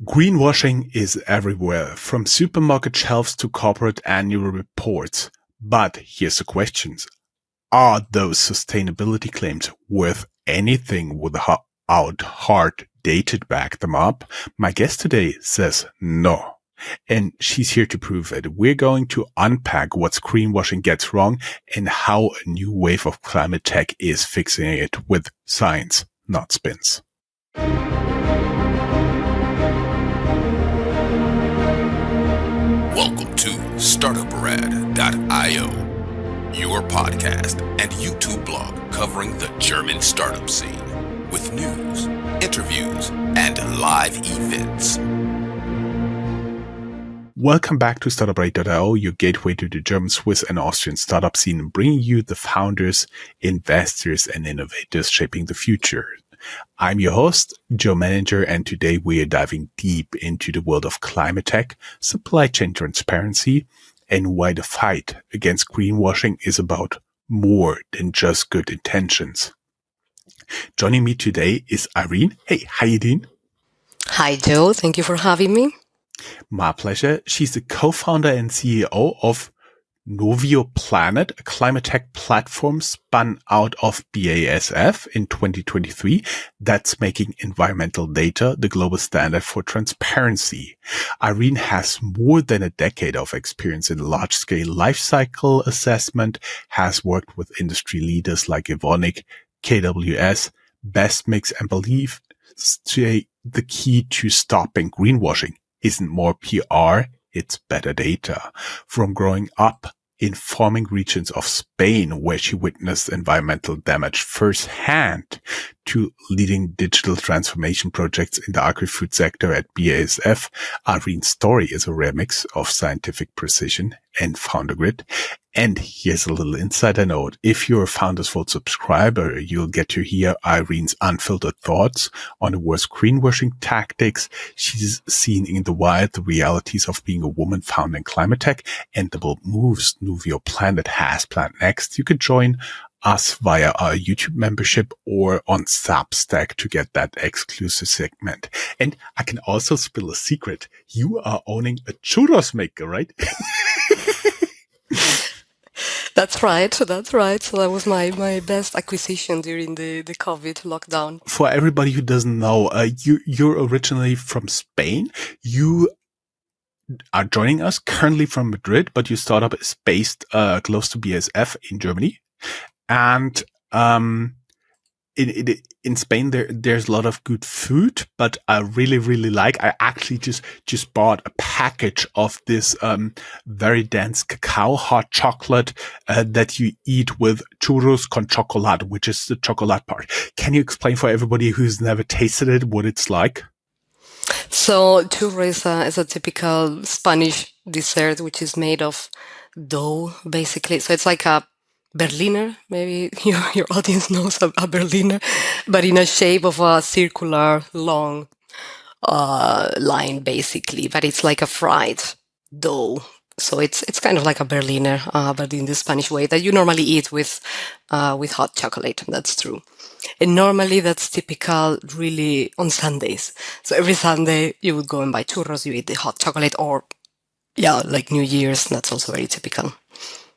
Greenwashing is everywhere, from supermarket shelves to corporate annual reports. But here's the questions. Are those sustainability claims worth anything without hard data to back them up? My guest today says no. And she's here to prove it. We're going to unpack what greenwashing gets wrong and how a new wave of climate tech is fixing it with science, not spins. Welcome to Startuprad.io, your podcast and YouTube blog covering the German startup scene with news, interviews, and live events. Welcome back to Startuprad.io, your gateway to the German, Swiss, and Austrian startup scene, bringing you the founders, investors, and innovators shaping the future. I'm your host, Joe Manager, and today we are diving deep into the world of climate tech, supply chain transparency, and why the fight against greenwashing is about more than just good intentions. Joining me today is Irene. Hey, how you doing? Hi, Joe. Thank you for having me. My pleasure. She's the co-founder and CEO of Nuvio Planet, a climate tech platform spun out of BASF in 2023 that's making environmental data the global standard for transparency. Irene has more than a decade of experience in large-scale life cycle assessment, has worked with industry leaders like Evonik, KWS, Best Mix, and believes the key to stopping greenwashing isn't more PR, it's better data. From growing up in farming regions of Spain, where she witnessed environmental damage firsthand, to leading digital transformation projects in the agri-food sector at BASF, Irene's story is a rare mix of scientific precision and founder grit. And here's a little insider note. If you're a Founders Vault subscriber, you'll get to hear Irene's unfiltered thoughts on the worst greenwashing tactics she's seen in the wild, the realities of being a woman founding climate tech, and the bold moves Nuvio Planet has planned next. You could join us via our YouTube membership or on Substack to get that exclusive segment. And I can also spill a secret. You are owning a churros maker, right? That's right. So that was my best acquisition during the COVID lockdown. For everybody who doesn't know, you're originally from Spain. You are joining us currently from Madrid, but your startup is based close to BASF in Germany. And in Spain, there's a lot of good food, but I really like. I actually just bought a package of this very dense cacao hot chocolate that you eat with churros con chocolate, which is the chocolate part. Can you explain for everybody who's never tasted it what it's like? So churro is a typical Spanish dessert, which is made of dough, basically. So it's like a Berliner, maybe your audience knows a Berliner, but in a shape of a circular long line, basically. But it's like a fried dough. So it's kind of like a Berliner, but in the Spanish way that you normally eat with hot chocolate. That's true. And normally that's typical really on Sundays. So every Sunday you would go and buy churros, you eat the hot chocolate, or like New Year's, that's also very typical.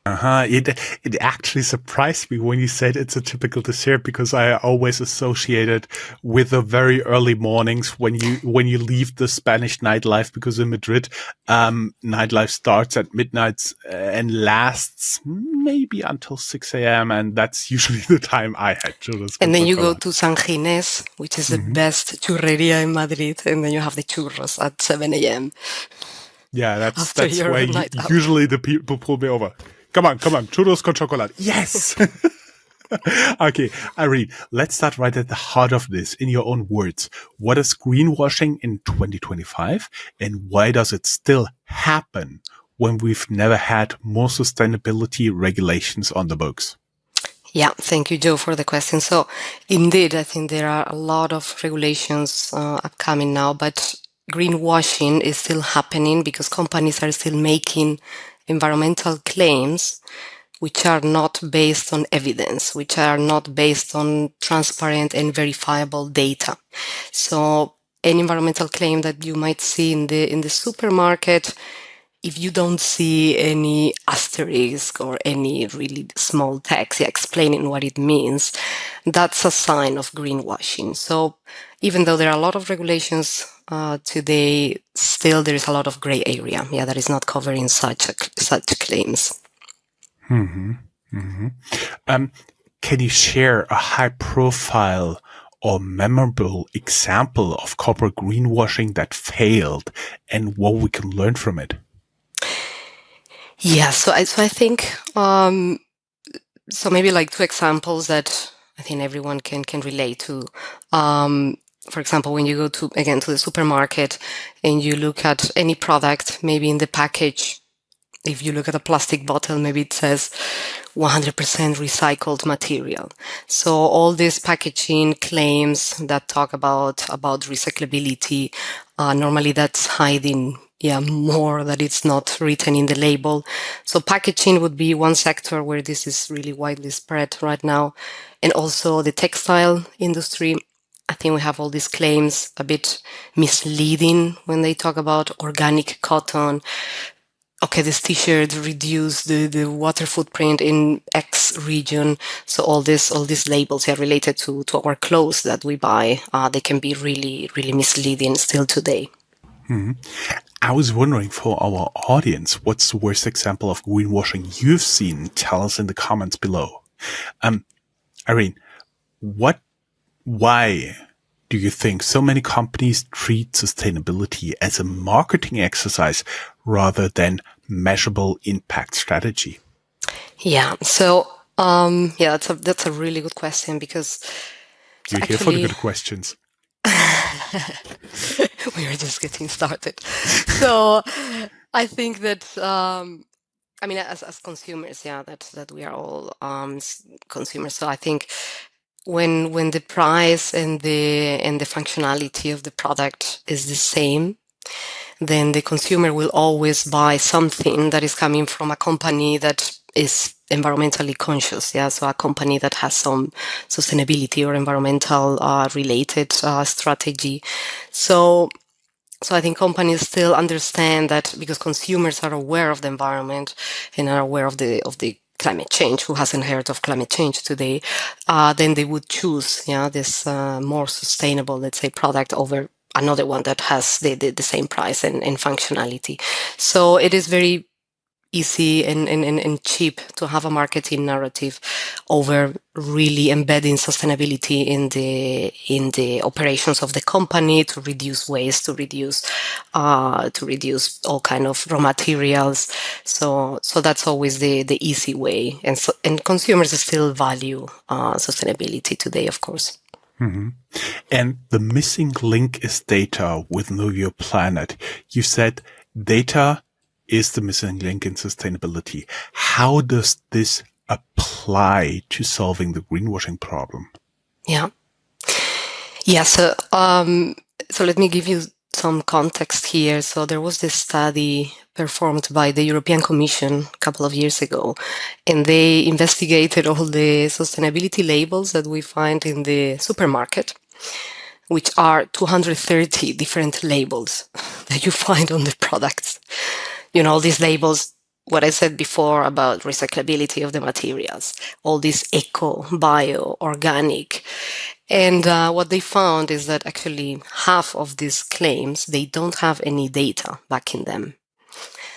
It actually surprised me when you said it's a typical dessert, because I always associate it with the very early mornings when you leave the Spanish nightlife, because in Madrid, nightlife starts at midnight and lasts maybe until 6 a.m. And that's usually the time I had churros. And then you go to San Ginés, which is the best churreria in Madrid, and then you have the churros at 7 a.m. Yeah, that's where usually the people pull me over. Come on, churros con chocolate. Yes! Okay, Irene, let's start right at the heart of this. In your own words, what is greenwashing in 2025, and why does it still happen when we've never had more sustainability regulations on the books? Yeah, thank you, Joe, for the question. So indeed, I think there are a lot of regulations upcoming now, but greenwashing is still happening because companies are still making environmental claims which are not based on evidence, which are not based on transparent and verifiable data. So any environmental claim that you might see in the supermarket, if you don't see any asterisk or any really small text explaining what it means, that's a sign of greenwashing. So even though there are a lot of regulations today, still there is a lot of gray area, that is not covering such claims. Can you share a high-profile or memorable example of corporate greenwashing that failed and what we can learn from it? Yeah, so I think so maybe like two examples that I think everyone can relate to. For example, when you go to the supermarket and you look at any product, maybe in the package, if you look at a plastic bottle, maybe it says 100% recycled material. So all these packaging claims that talk about recyclability, normally that's hiding more that it's not written in the label. So packaging would be one sector where this is really widely spread right now. And also the textile industry. I think we have all these claims a bit misleading when they talk about organic cotton. Okay, this t-shirt reduce the water footprint in X region. So all these labels are related to our clothes that we buy. They can be really, really misleading still today. I was wondering for our audience, what's the worst example of greenwashing you've seen? Tell us in the comments below. Irene, why do you think so many companies treat sustainability as a marketing exercise rather than measurable impact strategy? Yeah. So, that's a really good question because You're here for the good questions. we are just getting started. So, I think that as consumers, that we are all consumers. So I think when the price and the functionality of the product is the same, then the consumer will always buy something that is coming from a company that is environmentally conscious. Yeah, so a company that has some sustainability or environmental related strategy. So I think companies still understand that because consumers are aware of the environment and are aware of the climate change. Who hasn't heard of climate change today? Then they would choose, this more sustainable, let's say, product over another one that has the same price and functionality. So it is very easy and cheap to have a marketing narrative over really embedding sustainability in the operations of the company to reduce waste, to reduce all kind of raw materials. So that's always the easy way, and consumers still value sustainability today, of course. Mm-hmm. And the missing link is data with Nuvio Planet. You said data is the missing link in sustainability. How does this apply to solving the greenwashing problem? Yeah. So let me give you some context here. So there was this study performed by the European Commission a couple of years ago, and they investigated all the sustainability labels that we find in the supermarket, which are 230 different labels that you find on the products. All these labels, what I said before about recyclability of the materials, all these eco, bio, organic. And what they found is that actually half of these claims, they don't have any data backing them.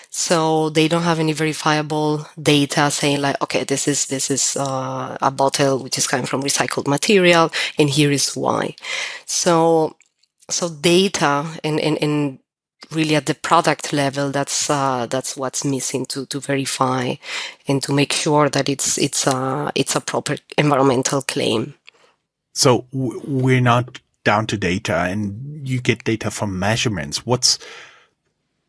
So they don't have any verifiable data saying like, okay, this is a bottle which is coming from recycled material, and here is why. So data and really at the product level, that's what's missing to verify and to make sure that it's a proper environmental claim. So we're not down to data, and you get data from measurements. What's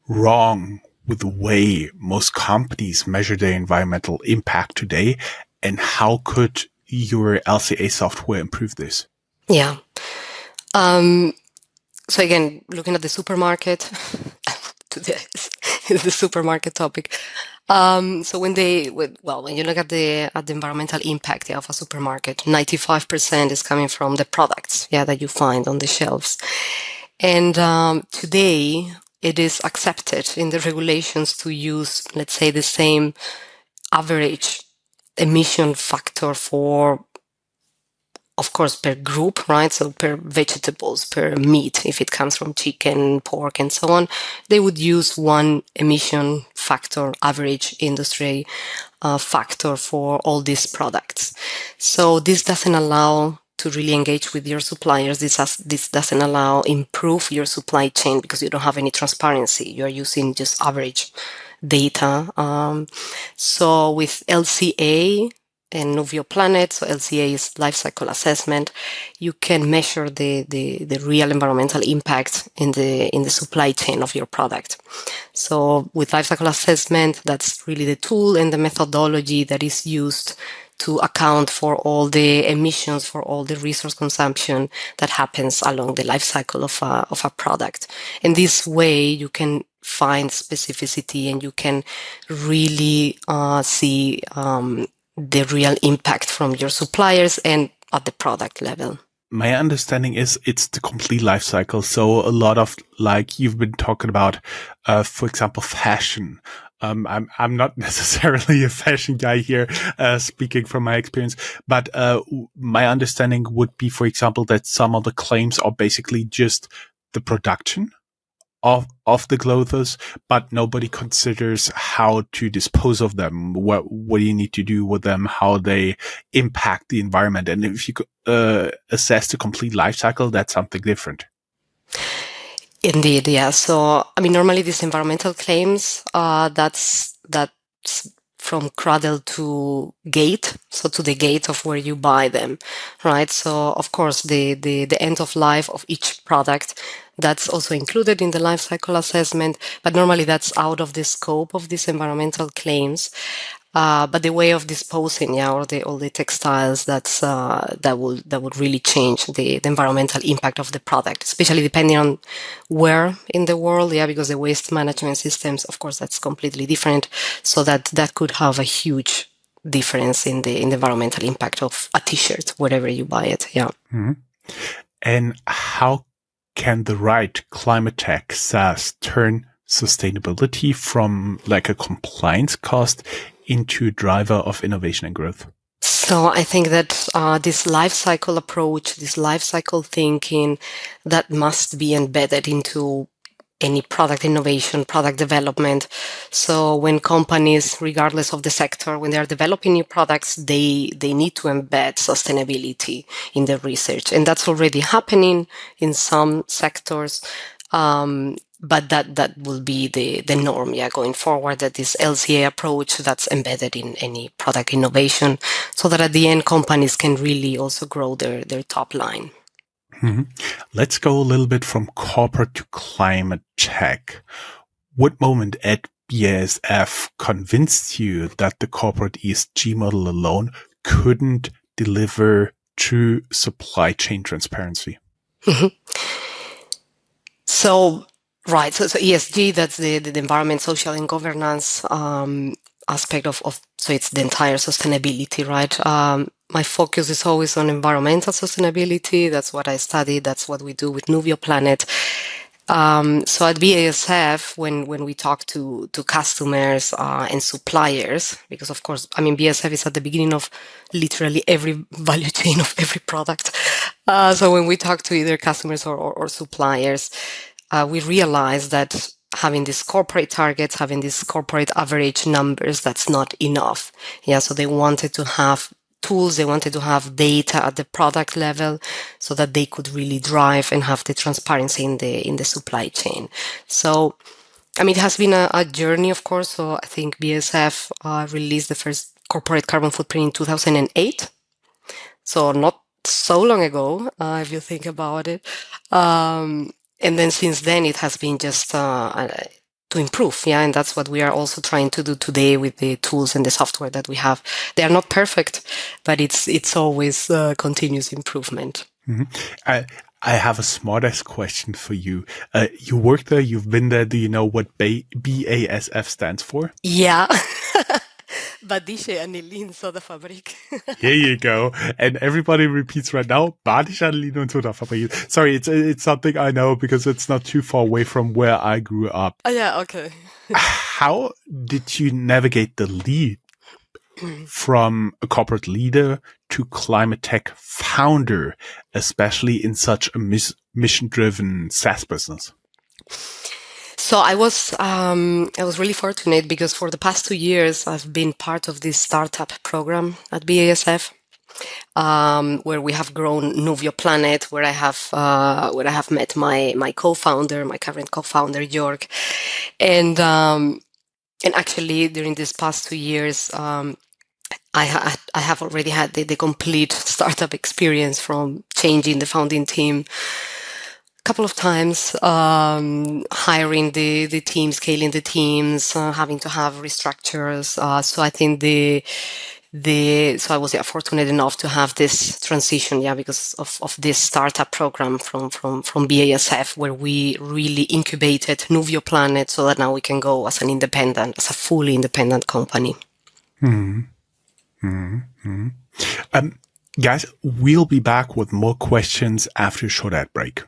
wrong with the way most companies measure their environmental impact today, and how could your LCA software improve this? Yeah. So again, looking at the supermarket, the supermarket topic. So when you look at the environmental impact of a supermarket, 95% is coming from the products, that you find on the shelves. And today it is accepted in the regulations to use, let's say, the same average emission factor for, of course, per group, right? So per vegetables, per meat, if it comes from chicken, pork, and so on, they would use one emission factor, average industry factor for all these products. So this doesn't allow to really engage with your suppliers. This doesn't allow improve your supply chain because you don't have any transparency. You're using just average data. So with LCA and Nuvio Planet, so LCA is life cycle assessment, you can measure the real environmental impact in the supply chain of your product. So with life cycle assessment, that's really the tool and the methodology that is used to account for all the emissions, for all the resource consumption that happens along the life cycle of a product. And this way you can find specificity and you can really see the real impact from your suppliers and at the product level. My understanding is it's the complete life cycle. So a lot of, like you've been talking about, for example, fashion. I'm not necessarily a fashion guy here, speaking from my experience, but, my understanding would be, for example, that some of the claims are basically just the production of the clothes, but nobody considers how to dispose of them. What do you need to do with them? How they impact the environment? And if you could assess the complete life cycle, that's something different. Indeed, yeah. So, I mean, normally these environmental claims, that's from cradle to gate, so to the gate of where you buy them, right? So, of course, the end of life of each product, that's also included in the life cycle assessment, but normally that's out of the scope of these environmental claims. But the way of disposing, yeah, or all the textiles, that would really change the environmental impact of the product, especially depending on where in the world, yeah, because the waste management systems, of course, that's completely different. So that could have a huge difference in the environmental impact of a t-shirt, wherever you buy it. Yeah. Mm-hmm. And how can the right climate tech SaaS turn sustainability from like a compliance cost into a driver of innovation and growth? So I think that this life cycle approach, this life cycle thinking, that must be embedded into any product innovation, product development. So when companies, regardless of the sector, when they are developing new products, they need to embed sustainability in their research. And that's already happening in some sectors. But that will be the norm, yeah, going forward, that this LCA approach that's embedded in any product innovation, so that at the end companies can really also grow their top line. Mm-hmm. Let's go a little bit from corporate to climate tech. What moment at BASF convinced you that the corporate ESG model alone couldn't deliver true supply chain transparency? Mm-hmm. So, right. So ESG, that's the environment, social, and governance aspect of, so it's the entire sustainability, right? My focus is always on environmental sustainability. That's what I study. That's what we do with Nuvio Planet. So at BASF, when we talk to customers and suppliers, because of course, I mean, BASF is at the beginning of literally every value chain of every product. So when we talk to either customers or suppliers, we realize that having these corporate targets, having these corporate average numbers, that's not enough. Yeah, so they wanted to have tools, they wanted to have data at the product level so that they could really drive and have the transparency in the supply chain. So, I mean, it has been a journey, of course. So I think BASF released the first corporate carbon footprint in 2008. So not so long ago, if you think about it. And then since then, it has been just to improve. Yeah. And that's what we are also trying to do today with the tools and the software that we have. They are not perfect, but it's always continuous improvement. Mm-hmm. I have a smartest question for you. You work there, you've been there. Do you know what BASF stands for? Yeah. Badische Anilin Sodafabrik. Here you go. And everybody repeats right now, Badische Anilin und Sodafabrik. Sorry, it's something I know because it's not too far away from where I grew up. Oh, yeah, okay. How did you navigate the leap from a corporate leader to climate tech founder, especially in such a mission-driven SaaS business? So I was really fortunate because for the past 2 years I've been part of this startup program at BASF, where we have grown Nuvio Planet, where I have met my co-founder, my current co-founder Jörg, and actually during these past 2 years. I have already had the complete startup experience, from changing the founding team a couple of times, hiring the team, scaling the teams, having to have restructures. So I think so I was fortunate enough to have this transition, because of this startup program from BASF, where we really incubated Nuvio Planet so that now we can go as a fully independent company. Guys, we'll be back with more questions after a short ad break.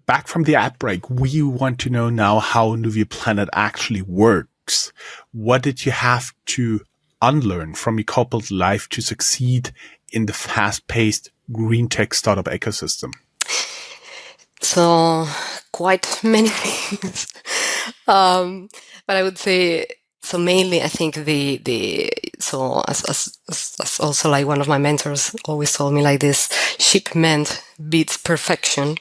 Back from the ad break, we want to know now how Nuvio Planet actually works. What did you have to unlearn from your corporate life to succeed in the fast-paced green tech startup ecosystem? So quite many things, but I would say, so mainly I think so as also, like, one of my mentors always told me like this: shipment beats perfection.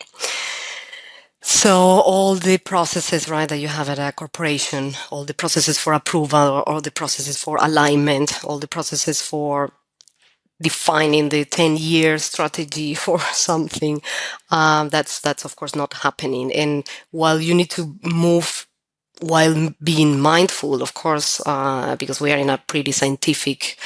So all the processes, right, that you have at a corporation, all the processes for approval, or all the processes for alignment, all the processes for defining the 10-year strategy for something, that's of course not happening. And while you need to move while being mindful, of course, because we are in a pretty scientific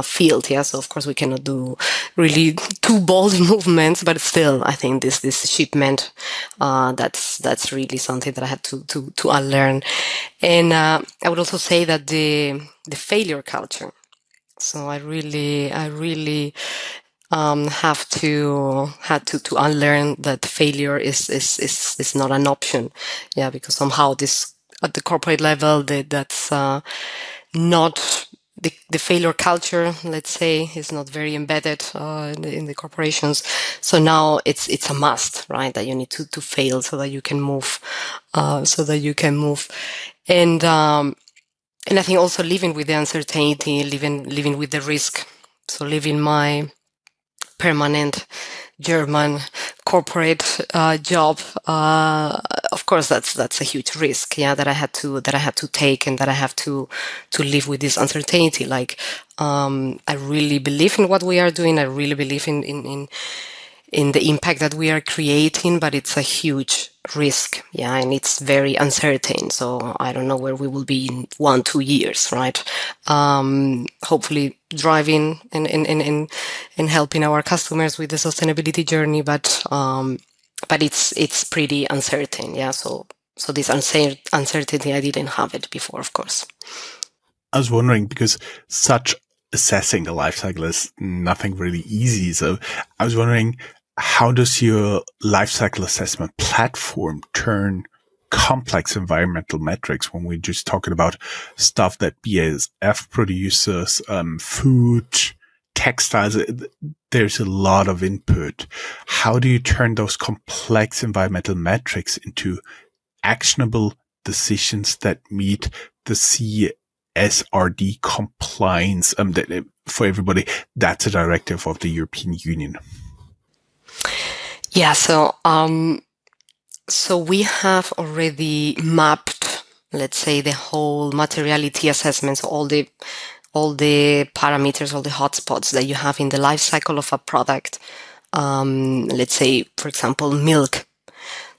field, so of course we cannot do really too bold movements, but still, I think this shipment, that's really something that I had to unlearn. And I would also say that the failure culture. So I really had to unlearn that failure is not an option. Because somehow this, at the corporate level, that's not the failure culture, let's say, is not very embedded in the corporations. So now it's a must, right? That you need to fail so that you can move, and I think also living with the uncertainty, living with the risk. So living my permanent German corporate job, of course, that's a huge risk, that I had to take, and that I have to live with this uncertainty. Like, I really believe in what we are doing. I really believe in the impact that we are creating, but it's a huge risk, and it's very uncertain. So I don't know where we will be in 1-2 years, right? Hopefully driving and helping our customers with the sustainability journey, but it's pretty uncertain, so this uncertainty, I didn't have it before, of course. I was wondering, because such assessing the life cycle is nothing really easy. So I was wondering, how does your life cycle assessment platform turn complex environmental metrics, when we're just talking about stuff that BASF produces, food, textiles? There's a lot of input. How do you turn those complex environmental metrics into actionable decisions that meet the CSRD compliance? For everybody, that's a directive of the European Union. So we have already mapped, let's say, the whole materiality assessments, all the parameters, all the hotspots that you have in the life cycle of a product. Let's say, for example, milk.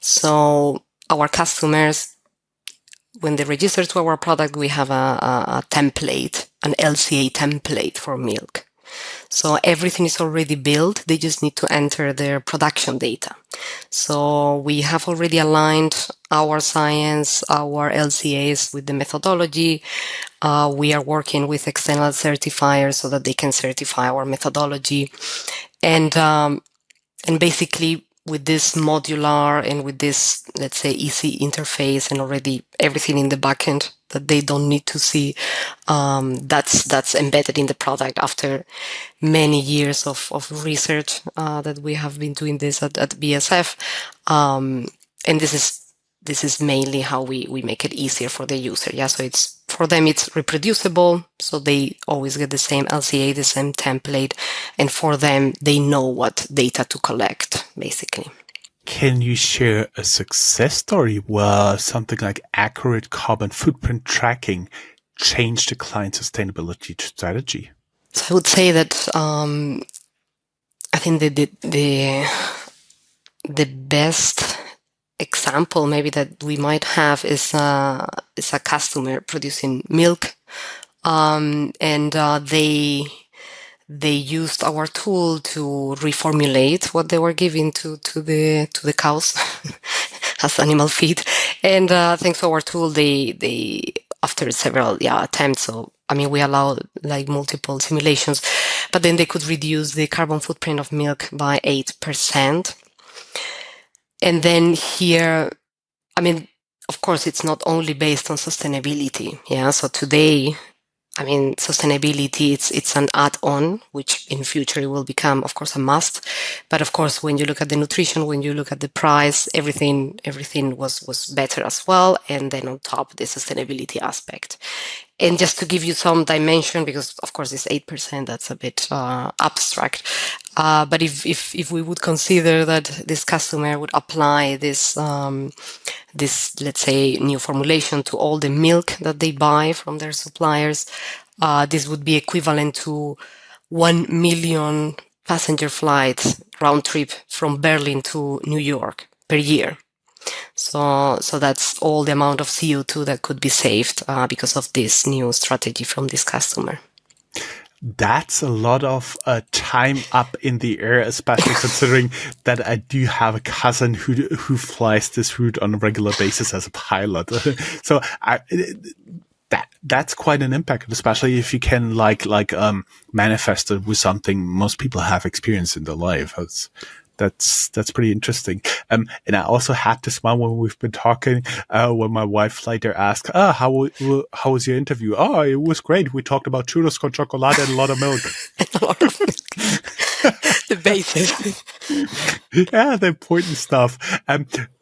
So our customers, when they register to our product, we have a template, an LCA template for milk. So everything is already built. They just need to enter their production data. So we have already aligned our science, our LCAs with the methodology. We are working with external certifiers so that they can certify our methodology. And basically with this modular and with this, let's say, easy interface and already everything in the backend that they don't need to see, that's embedded in the product after many years of research that we have been doing this at BASF. And this is mainly how we make it easier for the user. Yeah, so it's for them, it's reproducible, so they always get the same LCA, the same template, and for them, they know what data to collect, basically. Can you share a success story where something like accurate carbon footprint tracking changed the client sustainability strategy? So I would say that I think the best example maybe that we might have is a customer producing milk, and they used our tool to reformulate what they were giving to the cows as animal feed. And thanks to our tool, they after several attempts, so I mean we allowed like multiple simulations, but then they could reduce the carbon footprint of milk by 8%. And then here, I mean, of course, it's not only based on sustainability. Yeah. So today, I mean, sustainability, it's an add-on, which in future it will become, of course, a must. But of course, when you look at the nutrition, when you look at the price, everything was better as well. And then on top, the sustainability aspect. And just to give you some dimension, because of course this 8%, that's a bit abstract. But if we would consider that this customer would apply this, let's say, new formulation to all the milk that they buy from their suppliers, this would be equivalent to 1 million passenger flights round trip from Berlin to New York per year. So that's all the amount of CO2 that could be saved because of this new strategy from this customer. That's a lot of time up in the air, especially considering that I do have a cousin who flies this route on a regular basis as a pilot. So that's quite an impact, especially if you can manifest it with something most people have experienced in their life. That's pretty interesting. And I also had to smile when we've been talking, when my wife later asked, how was your interview? Oh, it was great. We talked about churros con chocolate and a lot of milk. A lot of milk. The basics. Yeah, the important stuff.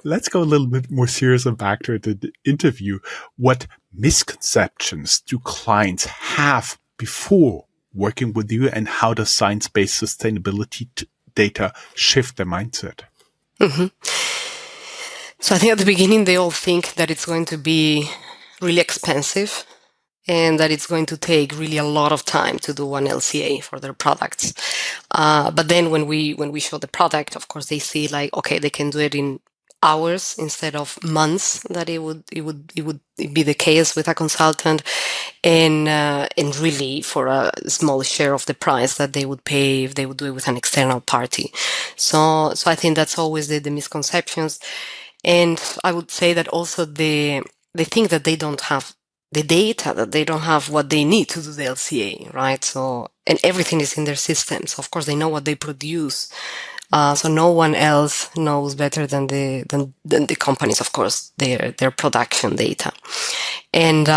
Let's go a little bit more serious and back to the interview. What misconceptions do clients have before working with you, and how does science-based sustainability data shift their mindset? Mm-hmm. So I think at the beginning, they all think that it's going to be really expensive and that it's going to take really a lot of time to do one LCA for their products. But then when we show the product, of course, they see like, okay, they can do it in hours instead of months that it would be the case with a consultant, and really for a small share of the price that they would pay if they would do it with an external party. So I think that's always the misconceptions. And I would say that also they think that they don't have the data, that they don't have what they need to do the LCA, right? So, and everything is in their systems. So of course, they know what they produce. So no one else knows better than the companies, of course, their production data. And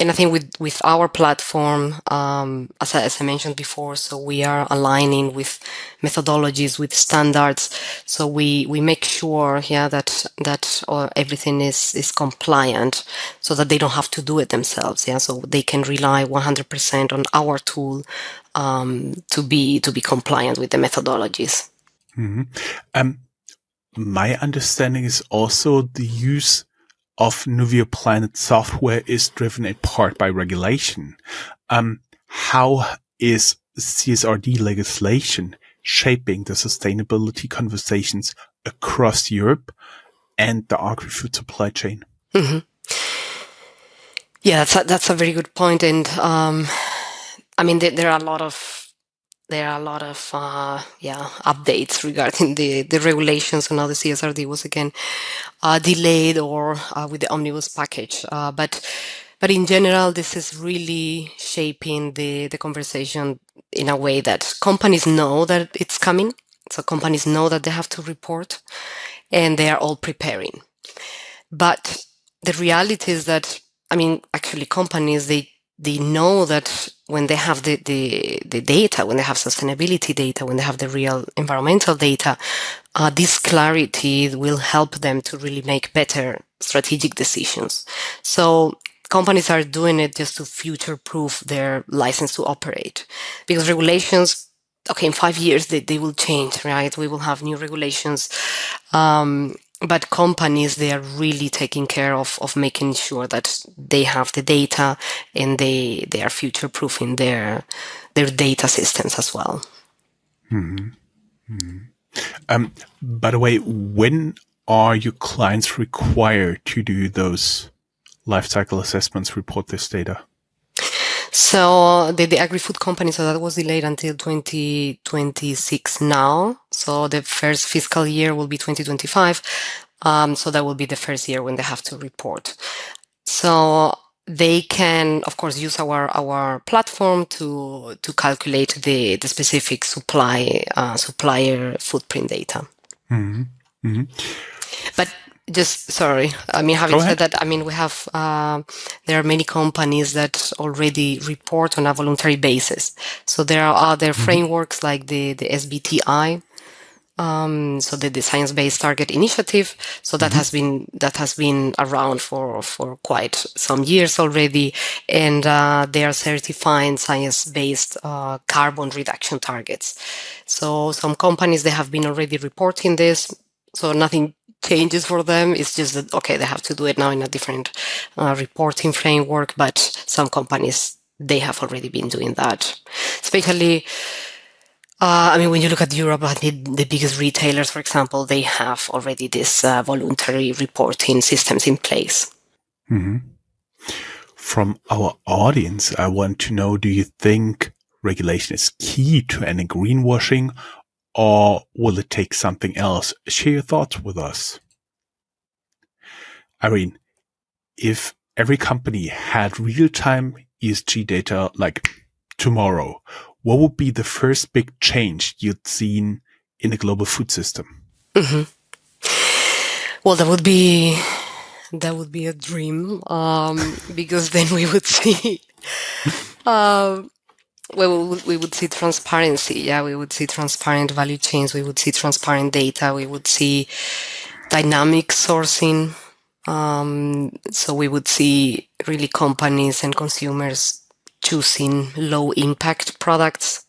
I think with our platform, as I mentioned before, so we are aligning with methodologies, with standards. So we make sure, that everything is compliant, so that they don't have to do it themselves. Yeah, so they can rely 100% on our tool to be compliant with the methodologies. Mm-hmm. My understanding is also the use of Nuvio Planet software is driven in part by regulation. How is CSRD legislation shaping the sustainability conversations across Europe? and the agri-food supply chain? Mm-hmm. Yeah, that's a very good point. And I mean, there are a lot of updates regarding the regulations, and now the CSRD was again delayed or with the omnibus package. But in general, this is really shaping the conversation in a way that companies know that it's coming. So companies know that they have to report, and they are all preparing. But the reality is that, I mean, actually companies, they know that when they have the data, when they have sustainability data, when they have the real environmental data, this clarity will help them to really make better strategic decisions. So companies are doing it just to future-proof their license to operate, because regulations, okay, in 5 years they will change, right? We will have new regulations. But companies, they are really taking care of making sure that they have the data, and they are future proofing their data systems as well. By the way, when are your clients required to do those life cycle assessments, report this data? So the agri-food company, so that was delayed until 2026 now. So the first fiscal year will be 2025. So that will be the first year when they have to report. So they can, of course, use our platform to calculate the specific supplier footprint data. Mm-hmm. Mm-hmm. But just sorry, I mean, having Go said ahead. that, I mean, we have there are many companies that already report on a voluntary basis. So there are other frameworks like the SBTI. So the Science Based Target Initiative. So that has been around for quite some years already, and they are certifying science-based carbon reduction targets. So some companies, they have been already reporting this, so nothing changes for them. It's just that, okay, they have to do it now in a different reporting framework, but some companies, they have already been doing that, especially I mean, when you look at Europe, the biggest retailers, for example, they have already this voluntary reporting systems in place. Mm-hmm. From our audience, I want to know, do you think regulation is key to ending greenwashing, or will it take something else? Share your thoughts with us. Irene, if every company had real-time ESG data like tomorrow, what would be the first big change you'd seen in the global food system? Mm-hmm. Well, that would be a dream, because then we would see, we would see transparency. Yeah, we would see transparent value chains. We would see transparent data. We would see dynamic sourcing. So we would see really companies and consumers choosing low impact products.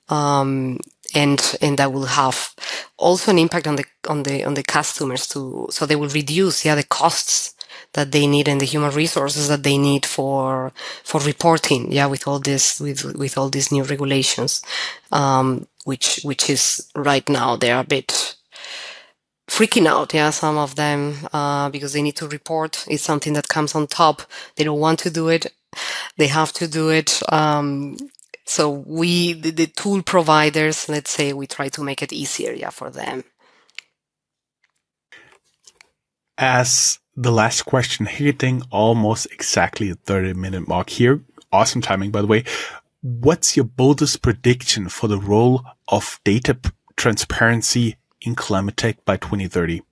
And that will have also an impact on the customers too. So they will reduce, the costs that they need and the human resources that they need for reporting, with all this, with all these new regulations, which is right now they're a bit freaking out, some of them, because they need to report. It's something that comes on top. They don't want to do it. They have to do it. So we, the tool providers, let's say, we try to make it easier, for them. As the last question, hitting almost exactly a 30-minute mark here. Awesome timing, by the way. What's your boldest prediction for the role of data transparency in climate tech by 2030?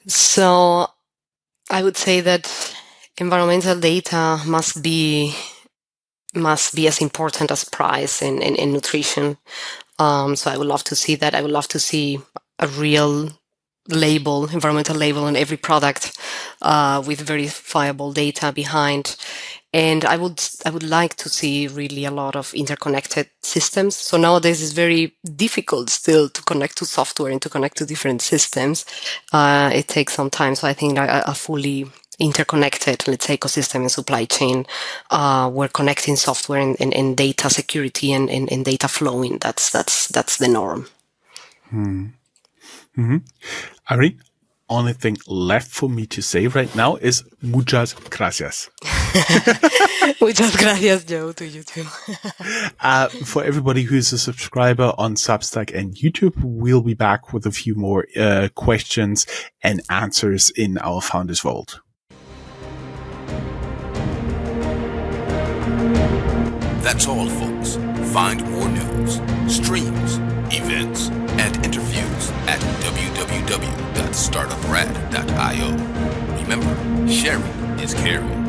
So I would say that environmental data must be as important as price and nutrition. So I would love to see that. I would love to see a real environmental label on every product, with verifiable data behind. And I would like to see really a lot of interconnected systems. So nowadays it's very difficult still to connect to software and to connect to different systems. It takes some time. So I think a fully interconnected, let's say, ecosystem and supply chain, where connecting software and data security and data flowing, that's the norm. Irene, only thing left for me to say right now is muchas gracias. Muchas gracias, Joe, to you too. For everybody who's a subscriber on Substack and YouTube, we'll be back with a few more questions and answers in our Founders Vault. That's all, folks. Find more news, streams, events, and interviews at www.startuprad.io. Remember, sharing is caring.